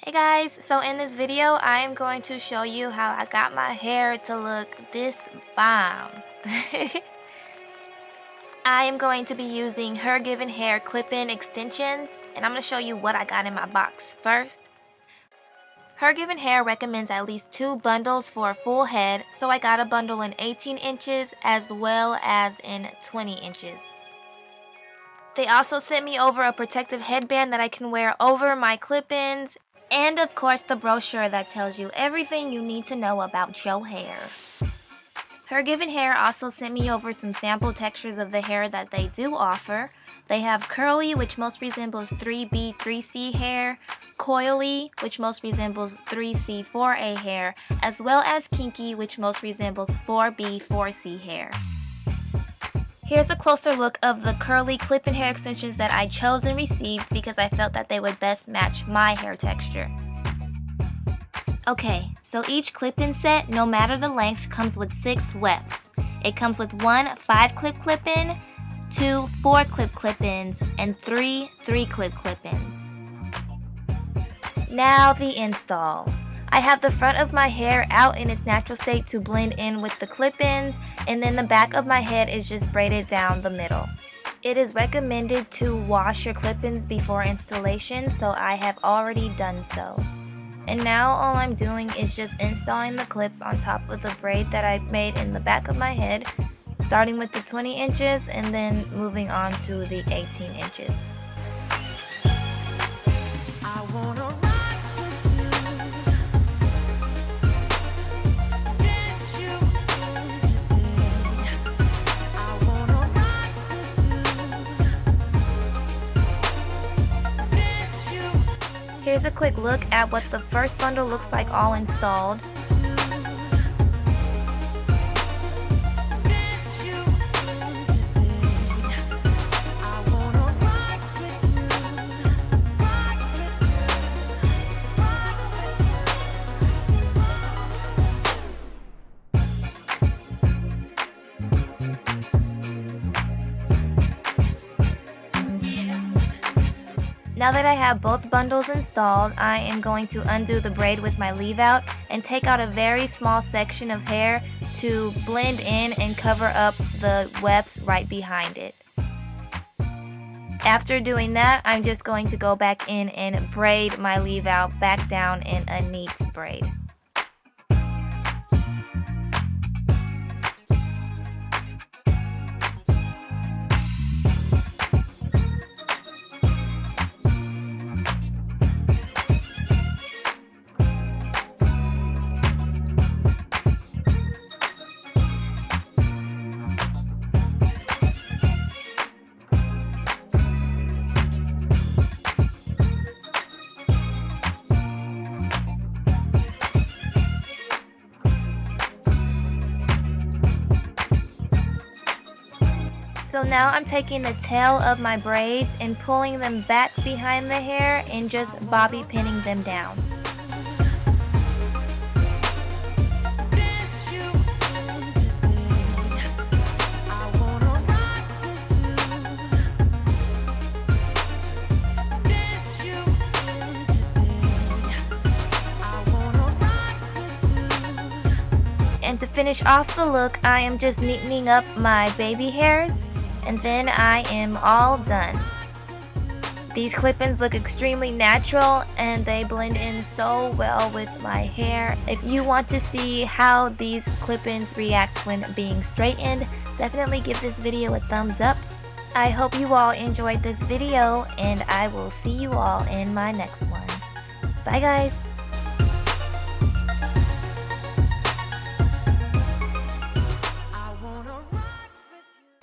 Hey guys, so in this video I am going to show you how I got my hair to look this bomb. I am going to be using HerGivenHair clip-in extensions, and I'm going to show you what I got in my box first. HerGivenHair recommends at least 2 bundles for a full head, so I got a bundle in 18 inches as well as in 20 inches. They also sent me over a protective headband that I can wear over my clip-ins, and of course the brochure that tells you everything you need to know about your hair. HerGivenHair also sent me over some sample textures of the hair that they do offer. They have curly, which most resembles 3B, 3C hair, coily, which most resembles 3C, 4A hair, as well as kinky, which most resembles 4B, 4C hair. Here's a closer look of the curly clip-in hair extensions that I chose and received because I felt that they would best match my hair texture. Okay, so each clip-in set, no matter the length, comes with 6 wefts. It comes with 1 5-clip clip-in, 2 4-clip clip-ins, and 3 3-clip clip-ins. Now the install. I have the front of my hair out in its natural state to blend in with the clip-ins, and then the back of my head is just braided down the middle. It is recommended to wash your clip-ins before installation, so I have already done so. And now all I'm doing is just installing the clips on top of the braid that I made in the back of my head, starting with the 20 inches and then moving on to the 18 inches. Here's a quick look at what the first bundle looks like all installed. Now that I have both bundles installed, I am going to undo the braid with my leave out and take out a very small section of hair to blend in and cover up the wefts right behind it. After doing that, I'm just going to go back in and braid my leave out back down in a neat braid. So now I'm taking the tail of my braids and pulling them back behind the hair and just bobby pinning them down. And to finish off the look, I am just neatening up my baby hairs. And then I am all done. These clip-ins look extremely natural and they blend in so well with my hair. If you want to see how these clip-ins react when being straightened, definitely give this video a thumbs up. I hope you all enjoyed this video and I will see you all in my next one. Bye guys!